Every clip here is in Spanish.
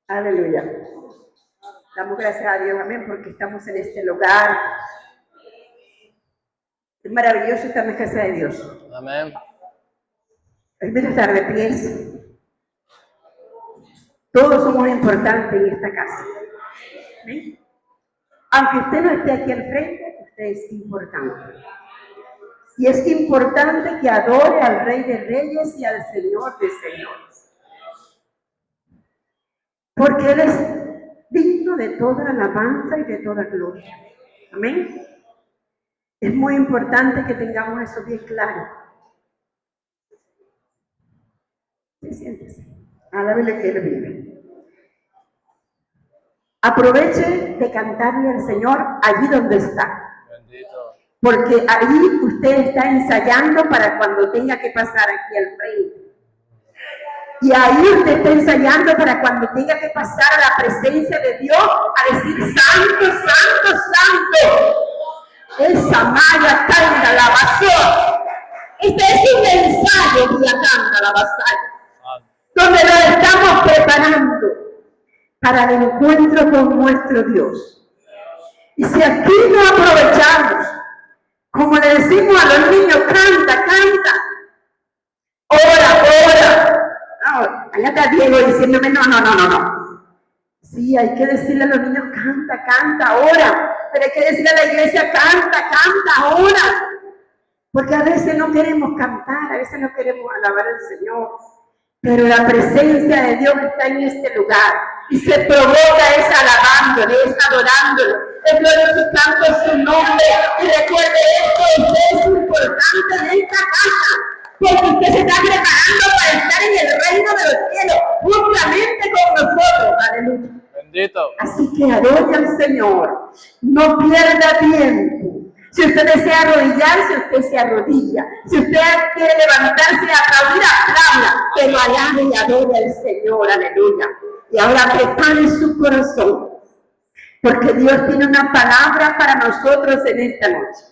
Aleluya. Damos gracias a Dios, amén, porque estamos en este lugar. Es maravilloso estar en la casa de Dios. Amén. Es bueno estar de pies. Todos somos importantes en esta casa. ¿Sí? Aunque usted no esté aquí al frente, usted es importante. Y es importante que adore al Rey de Reyes y al Señor de Señores. Porque Él es digno de toda alabanza y de toda gloria. Amén. Es muy importante que tengamos eso bien claro. Siéntese. Alábele que Él vive. Aproveche de cantarle al Señor allí donde está. Bendito. Porque ahí usted está ensayando para cuando tenga que pasar aquí al frente. Y ahí usted está ensayando para cuando tenga que pasar a la presencia de Dios a decir: Santo, Santo, Santo. Esa malla canta la basura. Este es un ensayo de la canta la basura, donde lo estamos preparando para el encuentro con nuestro Dios. Y si aquí no aprovechamos, como le decimos a los niños, canta, canta, ora, ora. No, allá está Diego diciéndome, no. Sí, hay que decirle a los niños, canta, canta, ora. Pero hay que decirle a la iglesia, canta, canta, ora. Porque a veces no queremos cantar, a veces no queremos alabar al Señor. Pero la presencia de Dios está en este lugar. Y se provoca es alabándole, es adorándole, es glorificando su nombre. Y recuerde esto, usted es importante en esta casa. Porque usted se está preparando para estar en el reino de los cielos, juntamente con nosotros. Aleluya. Bendito. Así que adore al Señor. No pierda tiempo. Si usted desea arrodillarse, usted se arrodilla. Si usted quiere levantarse y aplaudir, aplauda. Pero alabe y adore al Señor. Aleluya. Y ahora prepare su corazón. Porque Dios tiene una palabra para nosotros en esta noche.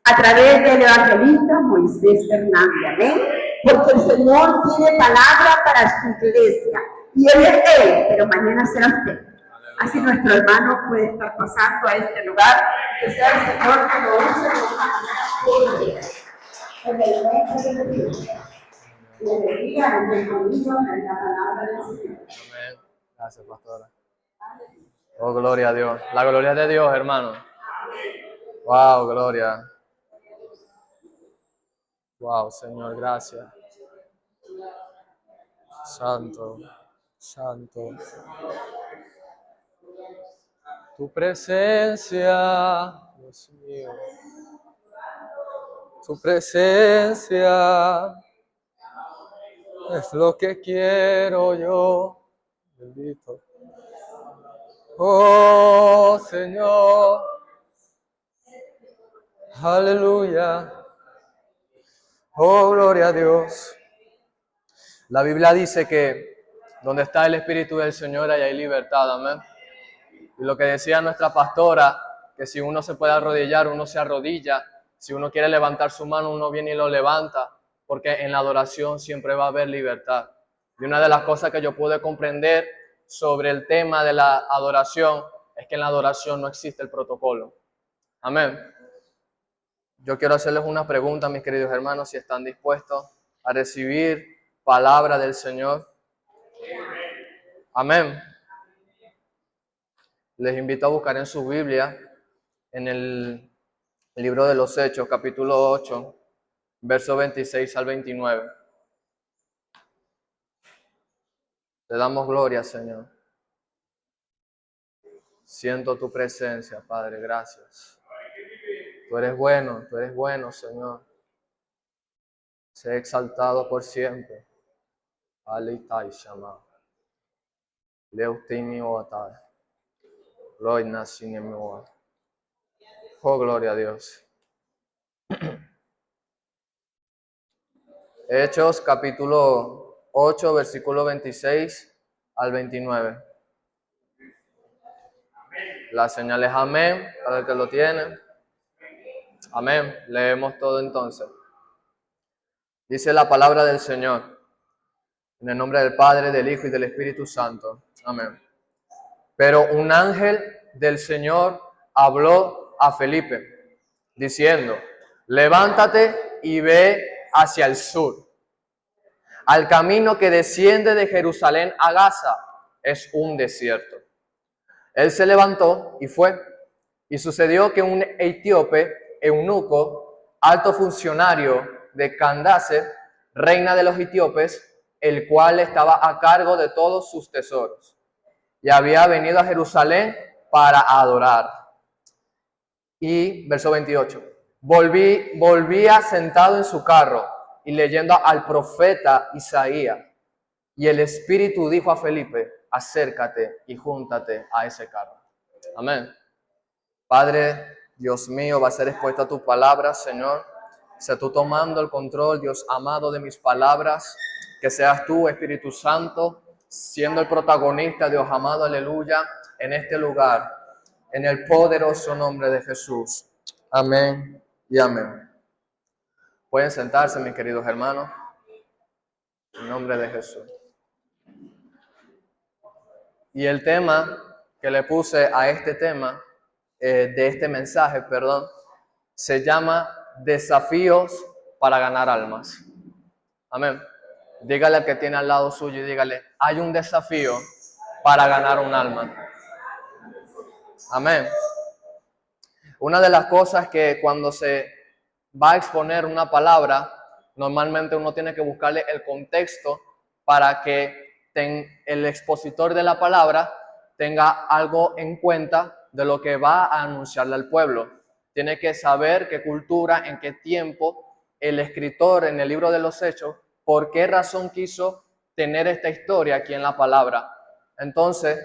A través del evangelista Moisés Hernández. Amén. Porque el Señor tiene palabra para su iglesia. Y Él es Él, pero mañana será usted. Así nuestro hermano puede estar pasando a este lugar. Que sea el Señor que lo use en el nombre de Dios. Le bendiga en el domingo en la palabra del Señor. Amén. Gracias, pastora. Oh, gloria a Dios. La gloria de Dios, hermano. Wow, gloria. Wow, Señor, gracias. Santo, santo. Tu presencia, Dios mío. Tu presencia es lo que quiero yo. Bendito. Oh, Señor. Aleluya. Oh, gloria a Dios. La Biblia dice que donde está el Espíritu del Señor, ahí hay libertad. Amén. Y lo que decía nuestra pastora, que si uno se puede arrodillar, uno se arrodilla. Si uno quiere levantar su mano, uno viene y lo levanta. Porque en la adoración siempre va a haber libertad. Y una de las cosas que yo pude comprender sobre el tema de la adoración es que en la adoración no existe el protocolo. Amén. Yo quiero hacerles una pregunta, mis queridos hermanos, si están dispuestos a recibir palabra del Señor. Amén. Les invito a buscar en su Biblia, en el libro de los Hechos, capítulo 8, versos 26 al 29. Te damos gloria, Señor. Siento tu presencia, Padre, gracias. Tú eres bueno, Señor. Sé exaltado por siempre. Alitai Shama. Leutini Oatai. Loina Sinemoa. Oh, gloria a Dios. Hechos, capítulo 8, versículo 26 al 29. La señal es amén, para el que lo tiene. Amén. Leemos todo entonces. Dice la palabra del Señor. En el nombre del Padre, del Hijo y del Espíritu Santo. Amén. Pero un ángel del Señor habló a Felipe, diciendo, levántate y ve hacia el sur, al camino que desciende de Jerusalén a Gaza, es un desierto. Él se levantó y fue, y sucedió que un etíope, eunuco, alto funcionario de Candace, reina de los etíopes, el cual estaba a cargo de todos sus tesoros, y había venido a Jerusalén para adorar. Y verso 28, volvía sentado en su carro y leyendo al profeta Isaías. Y el Espíritu dijo a Felipe, acércate y júntate a ese carro. Amén. Padre, Dios mío, va a ser expuesta tu palabra, Señor. Sea tú tomando el control, Dios amado, de mis palabras. Que seas tú, Espíritu Santo, siendo el protagonista, Dios amado, aleluya, en este lugar, en el poderoso nombre de Jesús. Amén y amén. Pueden sentarse, mis queridos hermanos, en nombre de Jesús. Y el tema que le puse a este tema, de este mensaje, se llama Desafíos para ganar almas. Amén. Dígale al que tiene al lado suyo y dígale, hay un desafío para ganar un alma. Amén. Una de las cosas que cuando se va a exponer una palabra, normalmente uno tiene que buscarle el contexto para que el expositor de la palabra tenga algo en cuenta de lo que va a anunciarle al pueblo. Tiene que saber qué cultura, en qué tiempo, el escritor en el libro de los Hechos, por qué razón quiso tener esta historia aquí en la palabra. Entonces,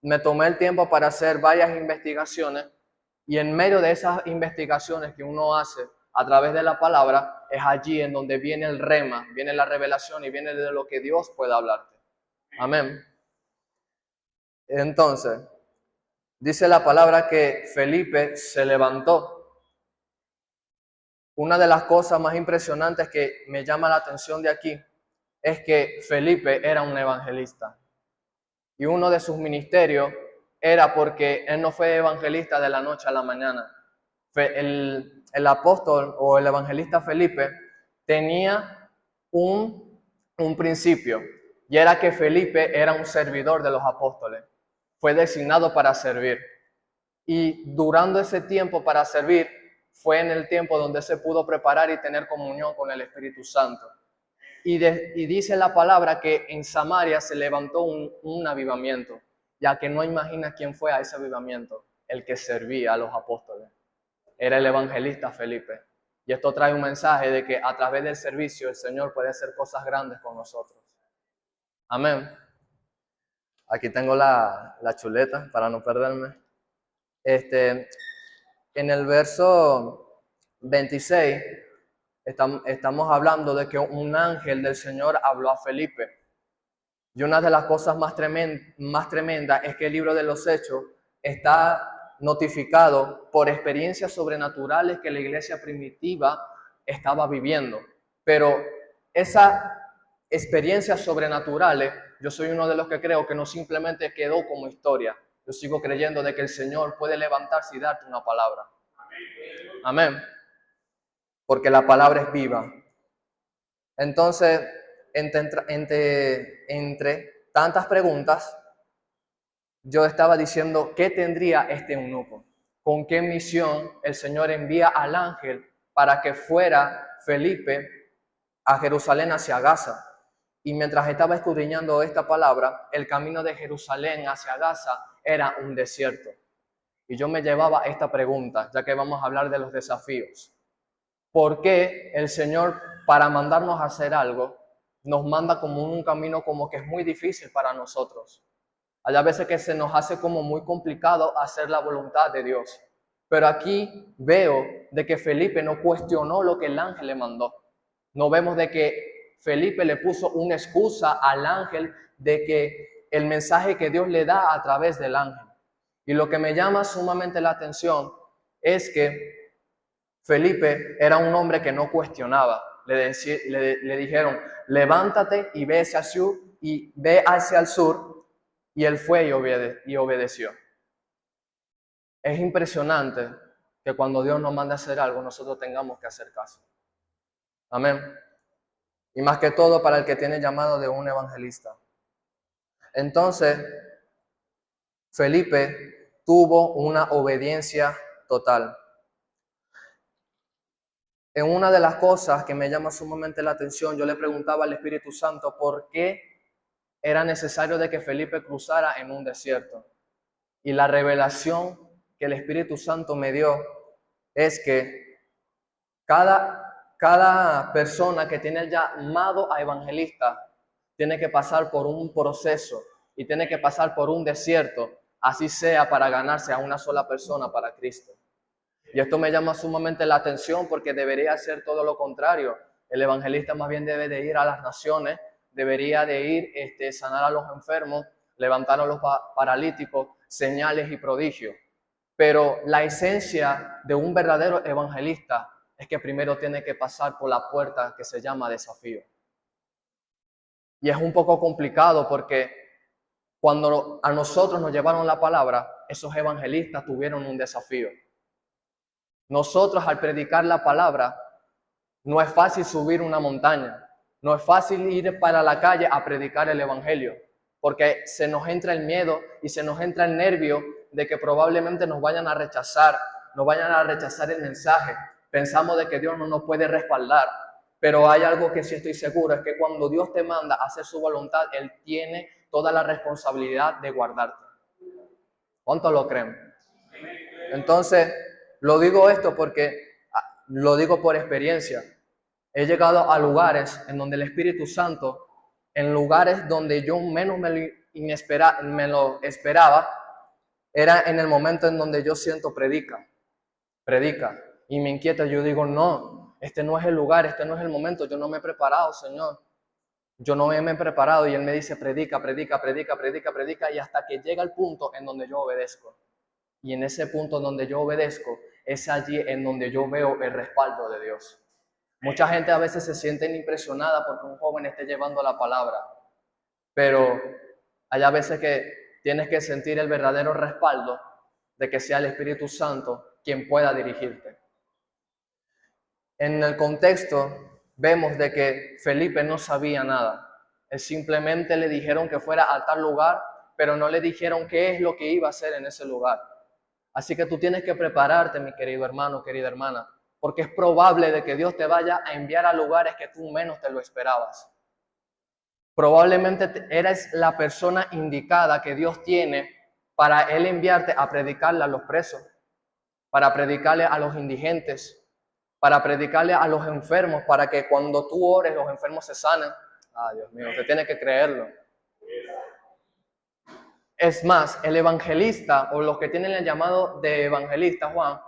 me tomé el tiempo para hacer varias investigaciones y en medio de esas investigaciones que uno hace a través de la palabra, es allí en donde viene el rema, viene la revelación y viene de lo que Dios puede hablarte. Amén. Entonces, dice la palabra que Felipe se levantó. Una de las cosas más impresionantes que me llama la atención de aquí es que Felipe era un evangelista. Y uno de sus ministerios era porque él no fue evangelista de la noche a la mañana. El apóstol o el evangelista Felipe tenía un principio, y era que Felipe era un servidor de los apóstoles. Fue designado para servir. Y durante ese tiempo para servir, fue en el tiempo donde se pudo preparar y tener comunión con el Espíritu Santo. Y dice la palabra que en Samaria se levantó un avivamiento, ya que no imagina quién fue a ese avivamiento, el que servía a los apóstoles. Era el evangelista Felipe. Y esto trae un mensaje de que a través del servicio el Señor puede hacer cosas grandes con nosotros. Amén. Aquí tengo la chuleta para no perderme. En el verso 26 estamos hablando de que un ángel del Señor habló a Felipe. Y una de las cosas más tremendas es que el libro de los Hechos está notificado por experiencias sobrenaturales que la iglesia primitiva estaba viviendo. Pero esas experiencias sobrenaturales, yo soy uno de los que creo que no simplemente quedó como historia. Yo sigo creyendo de que el Señor puede levantarse y darte una palabra. Amén. Porque la palabra es viva. Entonces, entre tantas preguntas, yo estaba diciendo, ¿qué tendría este eunuco? ¿Con qué misión el Señor envía al ángel para que fuera Felipe a Jerusalén hacia Gaza? Y mientras estaba escudriñando esta palabra, el camino de Jerusalén hacia Gaza era un desierto. Y yo me llevaba esta pregunta, ya que vamos a hablar de los desafíos. ¿Por qué el Señor, para mandarnos a hacer algo, nos manda como un camino como que es muy difícil para nosotros? Hay a veces que se nos hace como muy complicado hacer la voluntad de Dios. Pero aquí veo de que Felipe no cuestionó lo que el ángel le mandó. No vemos de que Felipe le puso una excusa al ángel de que el mensaje que Dios le da a través del ángel. Y lo que me llama sumamente la atención es que Felipe era un hombre que no cuestionaba. Le dijeron, levántate y ve hacia el sur, y él fue y obedeció. Es impresionante que cuando Dios nos manda a hacer algo, nosotros tengamos que hacer caso. Amén. Y más que todo para el que tiene llamado de un evangelista. Entonces, Felipe tuvo una obediencia total. En una de las cosas que me llama sumamente la atención, yo le preguntaba al Espíritu Santo por qué era necesario de que Felipe cruzara en un desierto. Y la revelación que el Espíritu Santo me dio es que cada persona que tiene el llamado a evangelista tiene que pasar por un proceso y tiene que pasar por un desierto, así sea para ganarse a una sola persona para Cristo. Y esto me llama sumamente la atención porque debería ser todo lo contrario. El evangelista más bien debe de ir a las naciones, debería de ir sanar a los enfermos, levantar a los paralíticos, señales y prodigios. Pero la esencia de un verdadero evangelista es que primero tiene que pasar por la puerta que se llama desafío. Y es un poco complicado porque cuando a nosotros nos llevaron la palabra, esos evangelistas tuvieron un desafío. Nosotros al predicar la palabra, no es fácil subir una montaña, no es fácil ir para la calle a predicar el evangelio, porque se nos entra el miedo y se nos entra el nervio de que probablemente nos vayan a rechazar el mensaje. Pensamos de que Dios no nos puede respaldar, pero hay algo que sí estoy seguro, es que cuando Dios te manda a hacer su voluntad, Él tiene toda la responsabilidad de guardarte. ¿Cuántos lo creen? Entonces, lo digo esto porque lo digo por experiencia. He llegado a lugares en donde el Espíritu Santo, en lugares donde yo menos me lo esperaba, era en el momento en donde yo siento predica, y me inquieta. Yo digo, no, este no es el lugar, este no es el momento, yo no me he preparado, Señor. Yo no me he preparado, y Él me dice, predica, y hasta que llega el punto en donde yo obedezco. Y en ese punto en donde yo obedezco, es allí en donde yo veo el respaldo de Dios. Mucha gente a veces se siente impresionada porque un joven esté llevando la palabra, pero hay a veces que tienes que sentir el verdadero respaldo de que sea el Espíritu Santo quien pueda dirigirte. En el contexto vemos de que Felipe no sabía nada. Él simplemente le dijeron que fuera a tal lugar, pero no le dijeron qué es lo que iba a hacer en ese lugar. Así que tú tienes que prepararte, mi querido hermano, querida hermana, porque es probable de que Dios te vaya a enviar a lugares que tú menos te lo esperabas. Probablemente eres la persona indicada que Dios tiene para Él enviarte a predicarle a los presos, para predicarle a los indigentes, para predicarle a los enfermos, para que cuando tú ores los enfermos se sanen. Ah, Dios mío, usted tiene que creerlo. Es más, el evangelista o los que tienen el llamado de evangelista, Juan,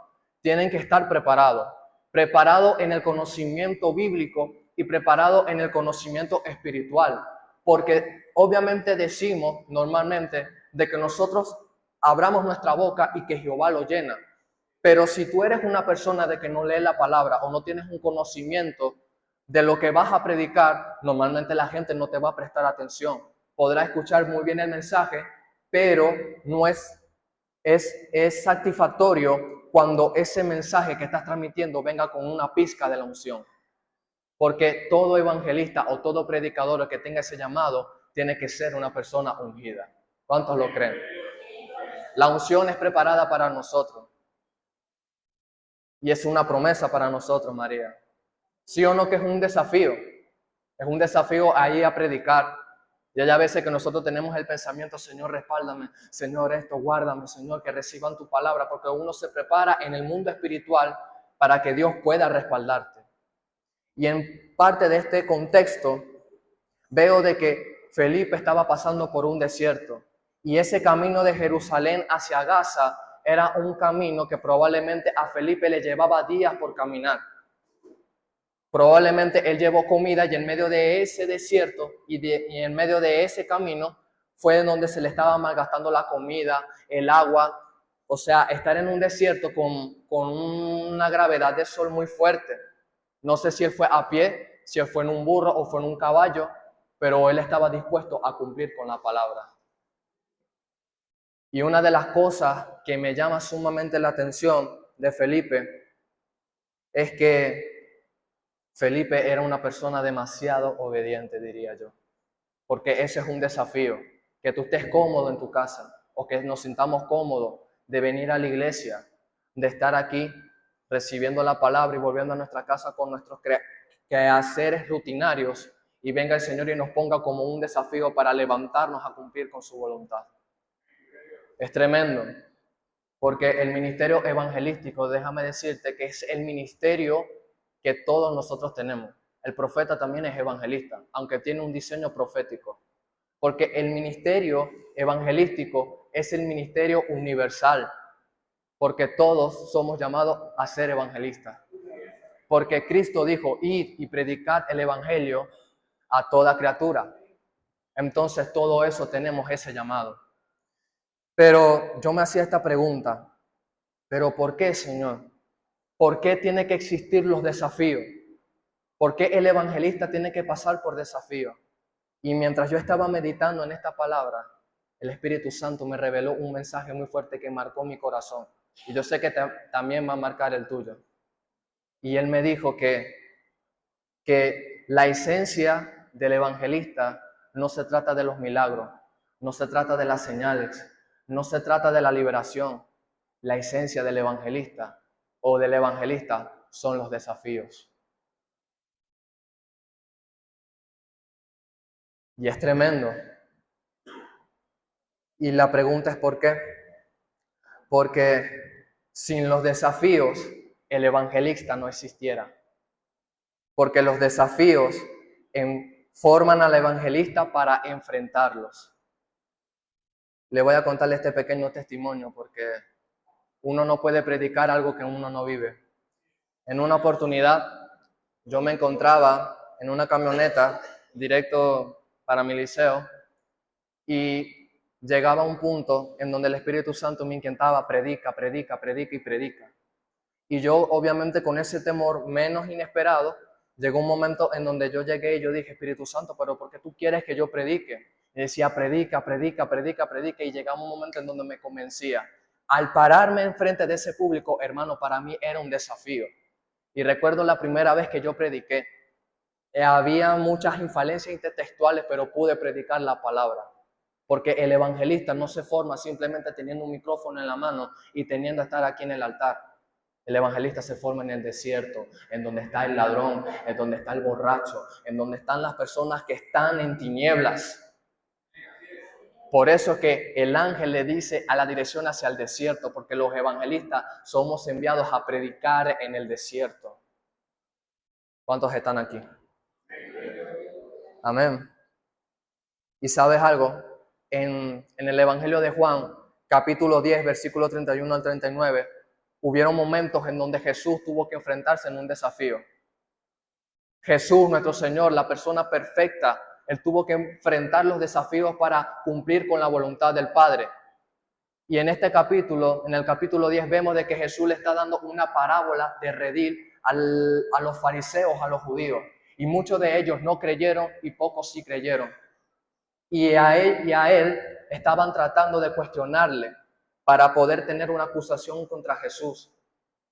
tienen que estar preparados en el conocimiento bíblico y preparados en el conocimiento espiritual. Porque obviamente decimos normalmente de que nosotros abramos nuestra boca y que Jehová lo llena. Pero si tú eres una persona de que no lee la palabra o no tienes un conocimiento de lo que vas a predicar, normalmente la gente no te va a prestar atención. Podrá escuchar muy bien el mensaje, pero no es satisfactorio cuando ese mensaje que estás transmitiendo venga con una pizca de la unción. Porque todo evangelista o todo predicador que tenga ese llamado tiene que ser una persona ungida. ¿Cuántos lo creen? La unción es preparada para nosotros. Y es una promesa para nosotros, María. ¿Sí o no que es un desafío? Es un desafío ahí a predicar. Y hay a veces que nosotros tenemos el pensamiento, Señor, respáldame, Señor, esto, guárdame, Señor, que reciban tu palabra, porque uno se prepara en el mundo espiritual para que Dios pueda respaldarte. Y en parte de este contexto, veo de que Felipe estaba pasando por un desierto, y ese camino de Jerusalén hacia Gaza era un camino que probablemente a Felipe le llevaba días por caminar. Probablemente él llevó comida y en medio de ese desierto y en medio de ese camino fue donde se le estaba malgastando la comida, el agua. O sea, estar en un desierto con una gravedad de sol muy fuerte. No sé si él fue a pie, si él fue en un burro o fue en un caballo, pero él estaba dispuesto a cumplir con la palabra. Y una de las cosas que me llama sumamente la atención de Felipe es que Felipe era una persona demasiado obediente, diría yo. Porque ese es un desafío, que tú estés cómodo en tu casa o que nos sintamos cómodos de venir a la iglesia, de estar aquí recibiendo la palabra y volviendo a nuestra casa con nuestros quehaceres rutinarios y venga el Señor y nos ponga como un desafío para levantarnos a cumplir con su voluntad. Es tremendo, porque el ministerio evangelístico, déjame decirte que es el ministerio que todos nosotros tenemos. El profeta también es evangelista, aunque tiene un diseño profético. Porque el ministerio evangelístico es el ministerio universal, porque todos somos llamados a ser evangelistas. Porque Cristo dijo, id y predicad el evangelio a toda criatura. Entonces todo eso tenemos ese llamado. Pero yo me hacía esta pregunta, ¿pero por qué, Señor? ¿Por qué tiene que existir los desafíos? ¿Por qué el evangelista tiene que pasar por desafíos? Y mientras yo estaba meditando en esta palabra, el Espíritu Santo me reveló un mensaje muy fuerte que marcó mi corazón. Y yo sé que también va a marcar el tuyo. Y él me dijo que la esencia del evangelista no se trata de los milagros, no se trata de las señales, no se trata de la liberación. La esencia del evangelista o del evangelista son los desafíos. Y es tremendo. Y la pregunta es ¿por qué? Porque sin los desafíos el evangelista no existiera. Porque los desafíos forman al evangelista para enfrentarlos. Le voy a contarle este pequeño testimonio porque uno no puede predicar algo que uno no vive. En una oportunidad yo me encontraba en una camioneta directo para mi liceo y llegaba a un punto en donde el Espíritu Santo me inquietaba, predica, predica, predica y predica. Y yo, obviamente, con ese temor menos inesperado, llegó un momento en donde yo llegué y yo dije, Espíritu Santo, ¿pero por qué tú quieres que yo predique? Y decía, predica, predica, predica, predica. Y llegaba un momento en donde me convencía. Al pararme enfrente de ese público, hermano, para mí era un desafío. Y recuerdo la primera vez que yo prediqué. Había muchas infalencias intertextuales, pero pude predicar la palabra. Porque el evangelista no se forma simplemente teniendo un micrófono en la mano y teniendo que estar aquí en el altar. El evangelista se forma en el desierto, en donde está el ladrón, en donde está el borracho, en donde están las personas que están en tinieblas. Por eso es que el ángel le dice a la dirección hacia el desierto, porque los evangelistas somos enviados a predicar en el desierto. ¿Cuántos están aquí? Amén. ¿Y sabes algo? En el Evangelio de Juan, capítulo 10, versículo 31 al 39, hubieron momentos en donde Jesús tuvo que enfrentarse en un desafío. Jesús, nuestro Señor, la persona perfecta, Él tuvo que enfrentar los desafíos para cumplir con la voluntad del Padre. Y en este capítulo, en el capítulo 10, vemos de que Jesús le está dando una parábola de redil a los fariseos, a los judíos. Y muchos de ellos no creyeron y pocos sí creyeron. Y a él estaban tratando de cuestionarle para poder tener una acusación contra Jesús.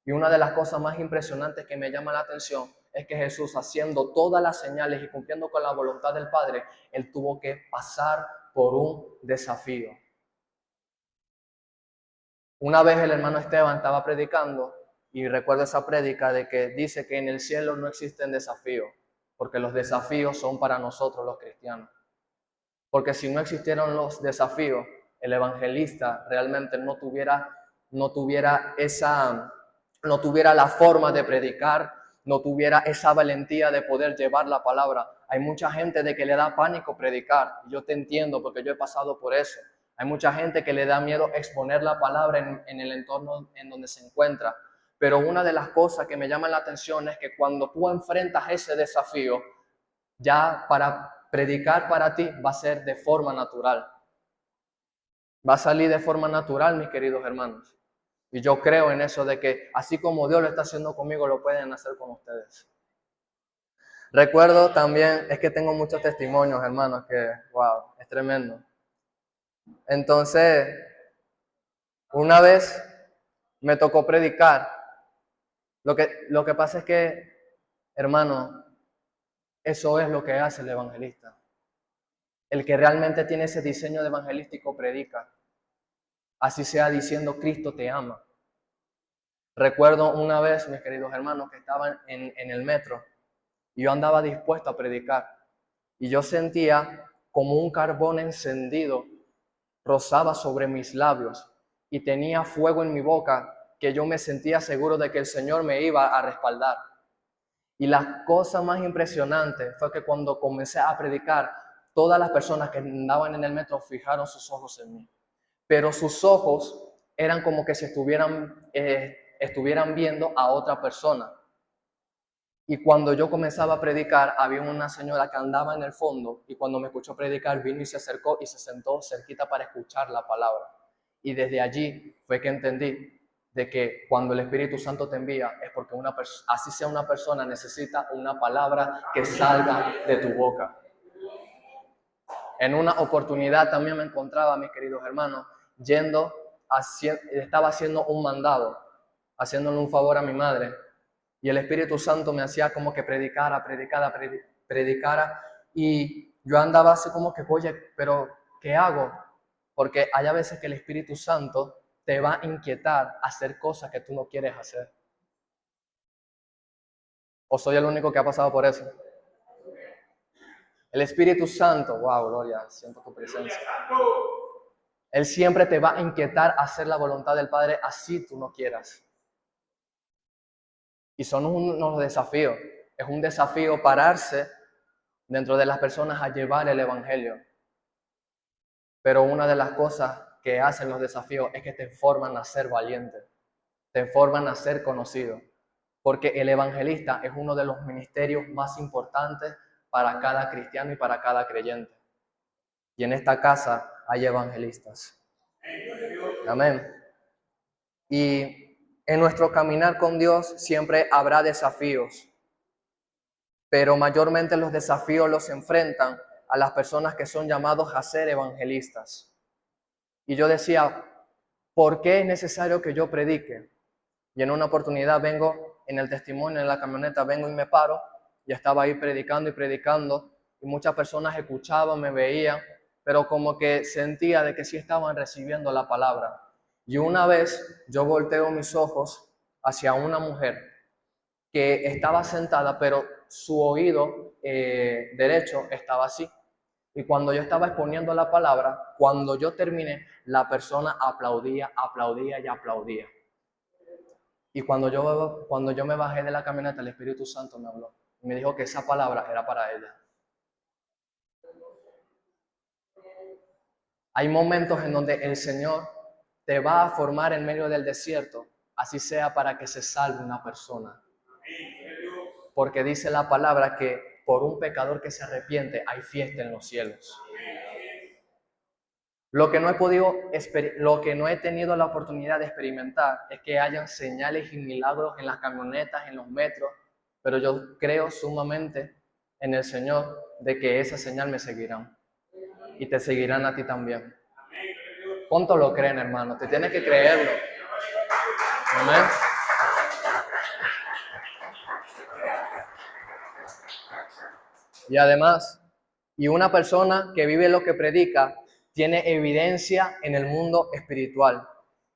Y una de las cosas más impresionantes que me llama la atención es que Jesús, haciendo todas las señales y cumpliendo con la voluntad del Padre, Él tuvo que pasar por un desafío. Una vez el hermano Esteban estaba predicando y recuerdo esa prédica de que dice que en el cielo no existen desafíos, porque los desafíos son para nosotros los cristianos. Porque si no existieran los desafíos, el evangelista realmente no tuviera la forma de predicar, no tuviera esa valentía de poder llevar la palabra. Hay mucha gente de que le da pánico predicar. Yo te entiendo porque yo he pasado por eso. Hay mucha gente que le da miedo exponer la palabra en el entorno en donde se encuentra. Pero una de las cosas que me llama la atención es que cuando tú enfrentas ese desafío, ya para predicar para ti va a ser de forma natural. Va a salir de forma natural, mis queridos hermanos. Y yo creo en eso de que así como Dios lo está haciendo conmigo, lo pueden hacer con ustedes. Recuerdo también, es que tengo muchos testimonios, hermanos, que wow, es tremendo. Entonces, Una vez me tocó predicar. Lo que pasa es que, hermano, eso es lo que hace el evangelista. El que realmente tiene ese diseño de evangelístico predica. Así sea diciendo, Cristo te ama. Recuerdo una vez, mis queridos hermanos, que estaban en el metro y yo andaba dispuesto a predicar. Y yo sentía como un carbón encendido rozaba sobre mis labios y tenía fuego en mi boca que yo me sentía seguro de que el Señor me iba a respaldar. Y la cosa más impresionante fue que cuando comencé a predicar, todas las personas que andaban en el metro fijaron sus ojos en mí. Pero sus ojos eran como que si estuvieran viendo a otra persona. Y cuando yo comenzaba a predicar, había una señora que andaba en el fondo y cuando me escuchó predicar vino y se acercó y se sentó cerquita para escuchar la palabra. Y desde allí fue que entendí de que cuando el Espíritu Santo te envía es porque así sea una persona necesita una palabra que salga de tu boca. En una oportunidad también me encontraba, mis queridos hermanos, estaba haciendo un mandado, haciéndole un favor a mi madre. Y el Espíritu Santo me hacía como que predicara. Y yo andaba así como que, oye, pero ¿qué hago? Porque hay a veces que el Espíritu Santo te va a inquietar a hacer cosas que tú no quieres hacer. ¿O soy el único que ha pasado por eso? El Espíritu Santo, wow, Gloria, siento tu presencia. Él siempre te va a inquietar a hacer la voluntad del Padre así tú no quieras. Y son unos desafíos. Es un desafío pararse dentro de las personas a llevar el Evangelio. Pero una de las cosas que hacen los desafíos es que te forman a ser valiente, te forman a ser conocido. Porque el evangelista es uno de los ministerios más importantes para cada cristiano y para cada creyente. Y en esta casa hay evangelistas. Amén. Y en nuestro caminar con Dios siempre habrá desafíos, pero mayormente los desafíos los enfrentan a las personas que son llamados a ser evangelistas. Y yo decía, ¿por qué es necesario que yo predique? Y en una oportunidad vengo en el testimonio, en la camioneta, vengo y me paro, y estaba ahí predicando, y muchas personas escuchaban, me veían, pero como que sentía de que sí estaban recibiendo la palabra. Y una vez yo volteo mis ojos hacia una mujer que estaba sentada, pero su oído derecho estaba así. Y cuando yo estaba exponiendo la palabra, cuando yo terminé, la persona aplaudía y aplaudía. Y cuando yo me bajé de la camioneta, el Espíritu Santo me habló y me dijo que esa palabra era para ella. Hay momentos en donde el Señor te va a formar en medio del desierto, así sea para que se salve una persona. Porque dice la palabra que por un pecador que se arrepiente hay fiesta en los cielos. Lo que no he tenido la oportunidad de experimentar es que hayan señales y milagros en las camionetas, en los metros, pero yo creo sumamente en el Señor de que esa señal me seguirán y te seguirán a ti también. ¿Cuánto lo creen, hermano? Te tienes que creerlo. Amén. Y además, una persona que vive lo que predica tiene evidencia en el mundo espiritual.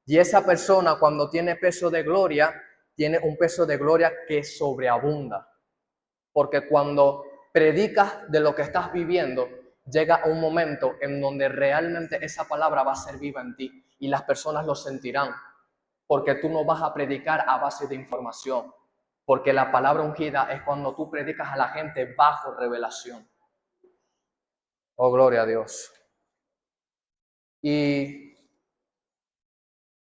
Y esa persona, cuando tiene peso de gloria, tiene un peso de gloria que sobreabunda. Porque cuando predicas de lo que estás viviendo, llega un momento en donde realmente esa palabra va a ser viva en ti y las personas lo sentirán. Porque tú no vas a predicar a base de información. Porque la palabra ungida es cuando tú predicas a la gente bajo revelación. Oh, gloria a Dios. Y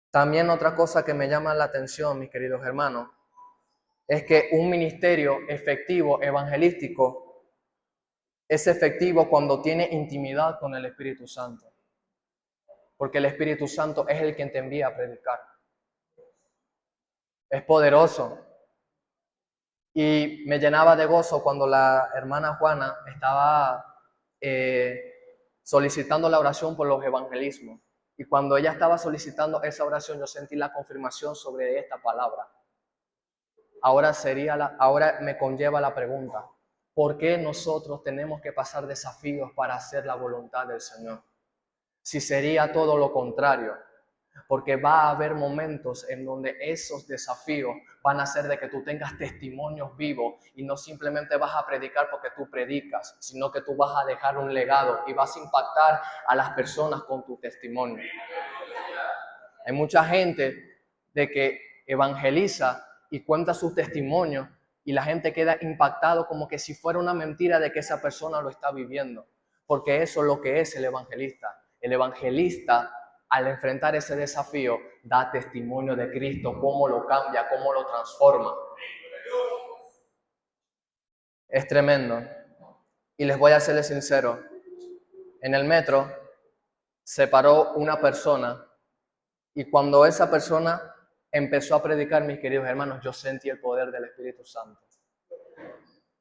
también otra cosa que me llama la atención, mis queridos hermanos, es que un ministerio efectivo, evangelístico, es efectivo cuando tiene intimidad con el Espíritu Santo. Porque el Espíritu Santo es el quien te envía a predicar. Es poderoso. Y me llenaba de gozo cuando la hermana Juana estaba solicitando la oración por los evangelismos. Y cuando ella estaba solicitando esa oración, yo sentí la confirmación sobre esta palabra. Ahora me conlleva la pregunta, ¿por qué nosotros tenemos que pasar desafíos para hacer la voluntad del Señor? Si sería todo lo contrario, porque va a haber momentos en donde esos desafíos van a hacer de que tú tengas testimonios vivos y no simplemente vas a predicar porque tú predicas, sino que tú vas a dejar un legado y vas a impactar a las personas con tu testimonio. Hay mucha gente de que evangeliza y cuenta sus testimonios y la gente queda impactado como que si fuera una mentira de que esa persona lo está viviendo, porque eso es lo que es el evangelista. El evangelista, al enfrentar ese desafío, da testimonio de Cristo, cómo lo cambia, cómo lo transforma. Es tremendo. Y les voy a serles sincero, en el metro se paró una persona y cuando esa persona empezó a predicar, mis queridos hermanos, yo sentí el poder del Espíritu Santo.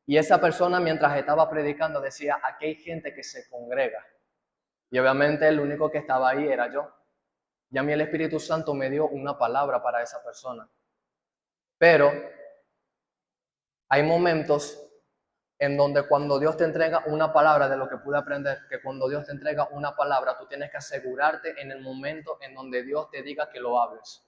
Y esa persona, mientras estaba predicando, decía, aquí hay gente que se congrega. Y obviamente el único que estaba ahí era yo. Y a mí el Espíritu Santo me dio una palabra para esa persona. Pero hay momentos en donde cuando Dios te entrega una palabra, de lo que pude aprender, que cuando Dios te entrega una palabra, tú tienes que asegurarte en el momento en donde Dios te diga que lo hables.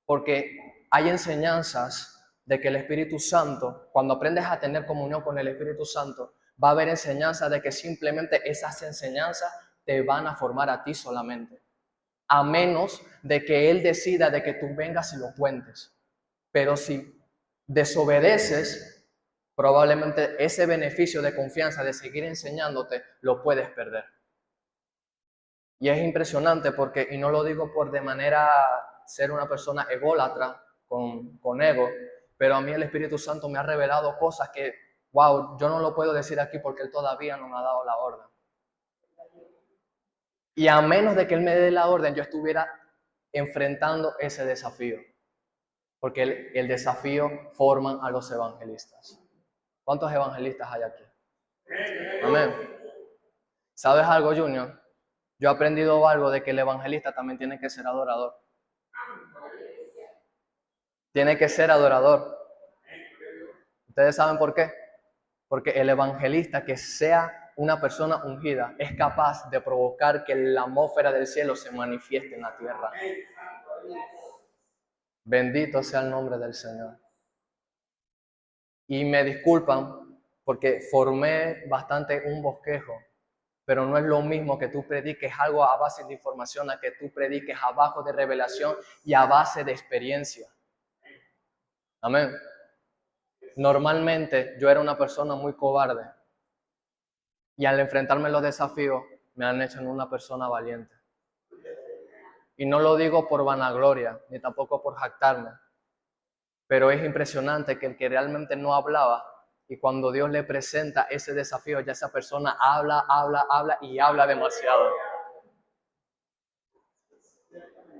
Porque hay enseñanzas de que el Espíritu Santo, cuando aprendes a tener comunión con el Espíritu Santo, va a haber enseñanzas de que simplemente esas enseñanzas te van a formar a ti solamente. A menos de que Él decida de que tú vengas y lo cuentes. Pero si desobedeces, probablemente ese beneficio de confianza de seguir enseñándote lo puedes perder. Y es impresionante porque, y no lo digo por de manera ser una persona ególatra, con ego, pero a mí el Espíritu Santo me ha revelado cosas que, wow, yo no lo puedo decir aquí porque Él todavía no me ha dado la orden. Y a menos de que Él me dé la orden, yo estuviera enfrentando ese desafío. Porque el desafío forman a los evangelistas. ¿Cuántos evangelistas hay aquí? Amén. ¿Sabes algo, Junior? Yo he aprendido algo de que el evangelista también tiene que ser adorador. Tiene que ser adorador. ¿Ustedes saben por qué? Porque el evangelista, que sea una persona ungida, es capaz de provocar que la atmósfera del cielo se manifieste en la tierra. Bendito sea el nombre del Señor. Y me disculpan porque formé bastante un bosquejo, pero no es lo mismo que tú prediques algo a base de información a que tú prediques abajo de revelación y a base de experiencia. Amén. Normalmente yo era una persona muy cobarde y al enfrentarme a los desafíos me han hecho en una persona valiente. Y no lo digo por vanagloria ni tampoco por jactarme, pero es impresionante que el que realmente no hablaba, y cuando Dios le presenta ese desafío, ya esa persona habla y habla demasiado.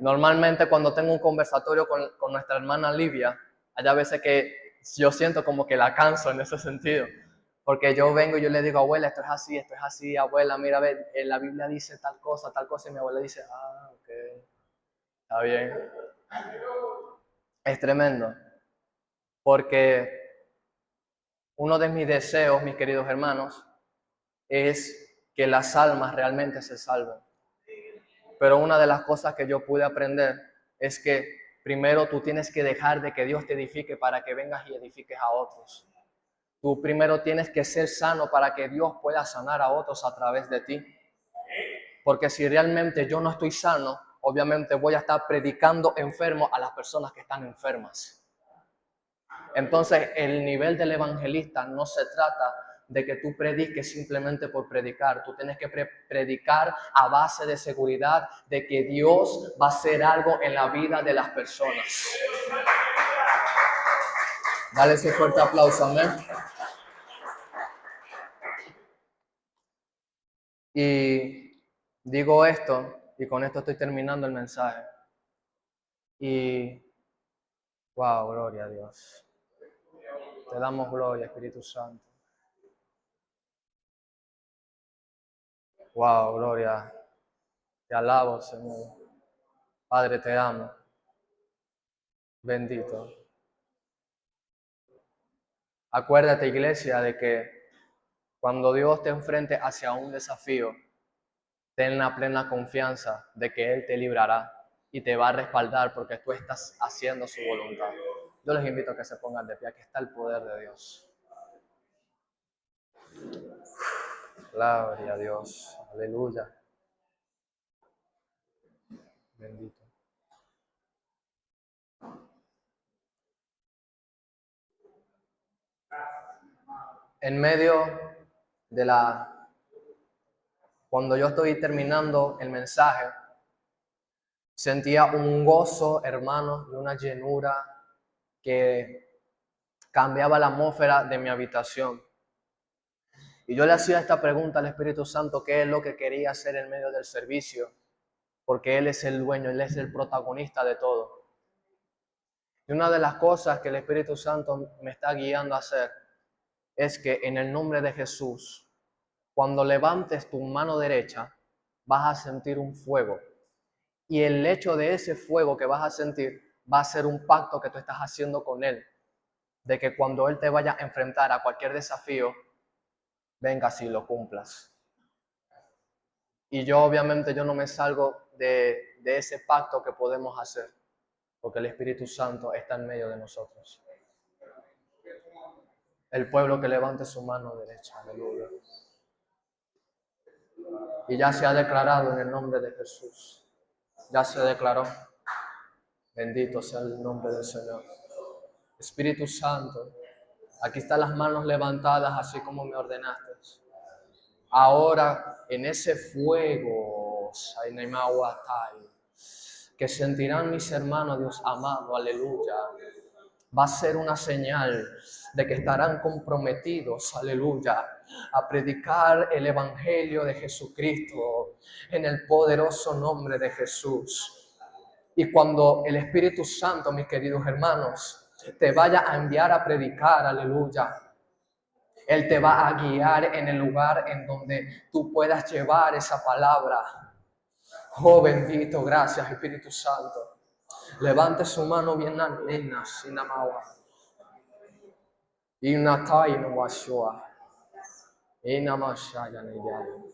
Normalmente cuando tengo un conversatorio con nuestra hermana Livia, hay veces que yo siento como que la canso en ese sentido. Porque yo vengo y yo le digo, abuela, esto es así, abuela, mira, ve, en la Biblia dice tal cosa, y mi abuela dice, ah, ok, está bien. Es tremendo, porque uno de mis deseos, mis queridos hermanos, es que las almas realmente se salven. Pero una de las cosas que yo pude aprender es que primero tú tienes que dejar de que Dios te edifique para que vengas y edifiques a otros. Tú primero tienes que ser sano para que Dios pueda sanar a otros a través de ti. Porque si realmente yo no estoy sano, obviamente voy a estar predicando enfermo a las personas que están enfermas. Entonces, el nivel del evangelista no se trata de que tú prediques simplemente por predicar. Tú tienes que predicar a base de seguridad de que Dios va a hacer algo en la vida de las personas. Dale ese fuerte aplauso, amén. Y digo esto, y con esto estoy terminando el mensaje. Y, wow, gloria a Dios. Te damos gloria, Espíritu Santo. Wow, gloria. Te alabo, Señor. Padre, te amo. Bendito. Acuérdate, iglesia, de que cuando Dios te enfrente hacia un desafío, ten la plena confianza de que Él te librará y te va a respaldar porque tú estás haciendo su voluntad. Yo les invito a que se pongan de pie. Aquí está el poder de Dios. Gloria a Dios. Aleluya. Bendito. En medio de cuando yo estoy terminando el mensaje, sentía un gozo, hermano, y una llenura que cambiaba la atmósfera de mi habitación. Y yo le hacía esta pregunta al Espíritu Santo, ¿qué es lo que quería hacer en medio del servicio? Porque Él es el dueño, Él es el protagonista de todo. Y una de las cosas que el Espíritu Santo me está guiando a hacer es que en el nombre de Jesús, cuando levantes tu mano derecha, vas a sentir un fuego. Y el hecho de ese fuego que vas a sentir va a ser un pacto que tú estás haciendo con Él. De que cuando Él te vaya a enfrentar a cualquier desafío, vengas y lo cumplas. Y yo obviamente yo no me salgo de ese pacto que podemos hacer, porque el Espíritu Santo está en medio de nosotros. El pueblo que levante su mano derecha, aleluya. Y ya se ha declarado en el nombre de Jesús. Ya se declaró. Bendito sea el nombre del Señor. Espíritu Santo, aquí están las manos levantadas así como me ordenaste. Ahora en ese fuego, que sentirán mis hermanos, Dios amado, aleluya, va a ser una señal de que estarán comprometidos, aleluya, a predicar el evangelio de Jesucristo en el poderoso nombre de Jesús. Y cuando el Espíritu Santo, mis queridos hermanos, te vaya a enviar a predicar, aleluya, Él te va a guiar en el lugar en donde tú puedas llevar esa palabra. Oh, bendito, gracias, Espíritu Santo. Levante su mano bien alta, sin amawa. Y natai no washua. Y namashaya neyayo.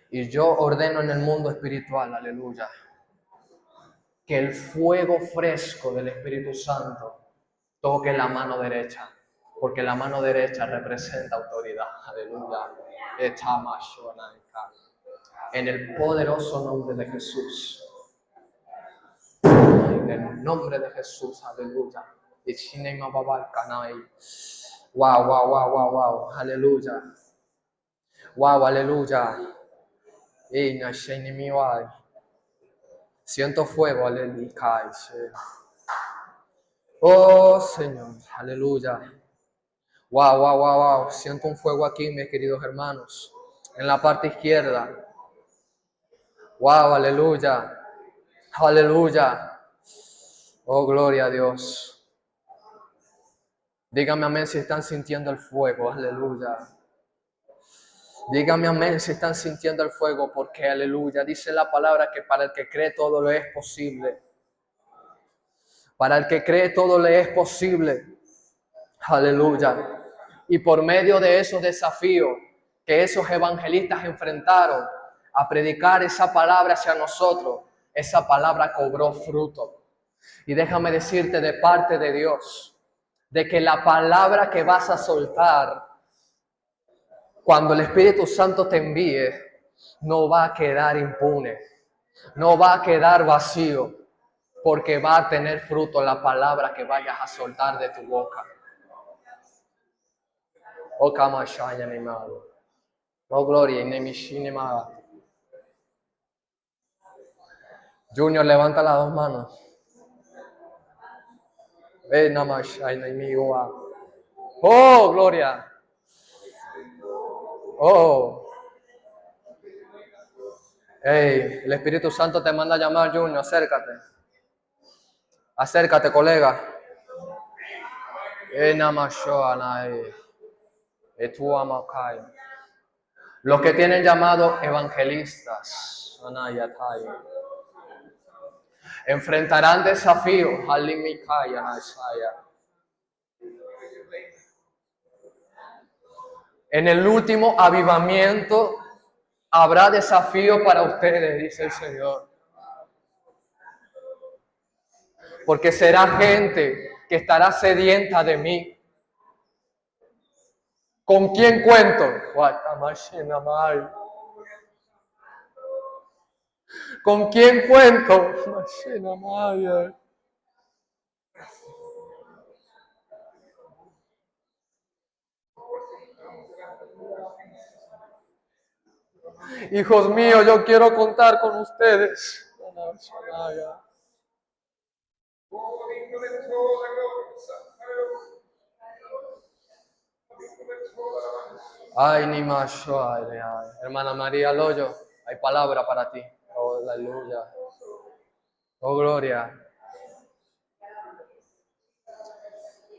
Y yo ordeno en el mundo espiritual, aleluya, que el fuego fresco del Espíritu Santo toque la mano derecha, porque la mano derecha representa autoridad, aleluya. En el poderoso nombre de Jesús. En el nombre de Jesús, aleluya. Wow, wow, wow, wow, wow, aleluya. Wow, aleluya. Siento fuego, aleluya. Oh Señor, aleluya. Wow, wow, wow, wow. Siento un fuego aquí, mis queridos hermanos. En la parte izquierda. Wow, aleluya. Aleluya. Oh, gloria a Dios. Dígame amén si están sintiendo el fuego. Aleluya. Dígame amén si están sintiendo el fuego, porque aleluya. Dice la palabra que para el que cree todo le es posible. Para el que cree todo le es posible. Aleluya. Y por medio de esos desafíos que esos evangelistas enfrentaron a predicar esa palabra hacia nosotros, esa palabra cobró fruto. Y déjame decirte de parte de Dios, de que la palabra que vas a soltar cuando el Espíritu Santo te envíe, no va a quedar impune, no va a quedar vacío, porque va a tener fruto la palabra que vayas a soltar de tu boca. Oh, Kamashaya Nimado. Oh, gloria, Nemishinimaga. Junior, levanta las dos manos. Namashaya Nimiwa. Oh, gloria. Oh. Hey, el Espíritu Santo te manda a llamar, Junior, acércate. Acércate, colega. Los que tienen llamado evangelistas. enfrentarán desafíos. Halimikaya, Nashaya. En el último avivamiento habrá desafíos para ustedes, dice el Señor. Porque será gente que estará sedienta de mí. ¿Con quién cuento? ¿Con quién cuento? Hijos míos, yo quiero contar con ustedes. Ay, ni más. Hermana María Loyo, hay palabra para ti. Oh, aleluya. Oh, gloria.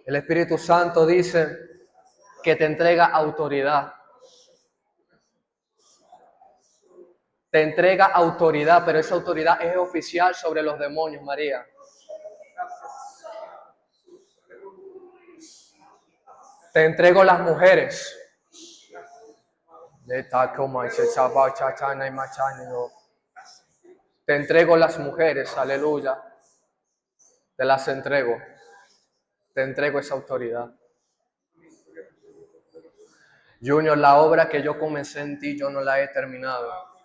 El Espíritu Santo dice que te entrega autoridad. Te entrega autoridad, pero esa autoridad es oficial sobre los demonios, María. Te entrego las mujeres. Te entrego las mujeres, aleluya. Te las entrego. Te entrego esa autoridad. Junior, la obra que yo comencé en ti, yo no la he terminado.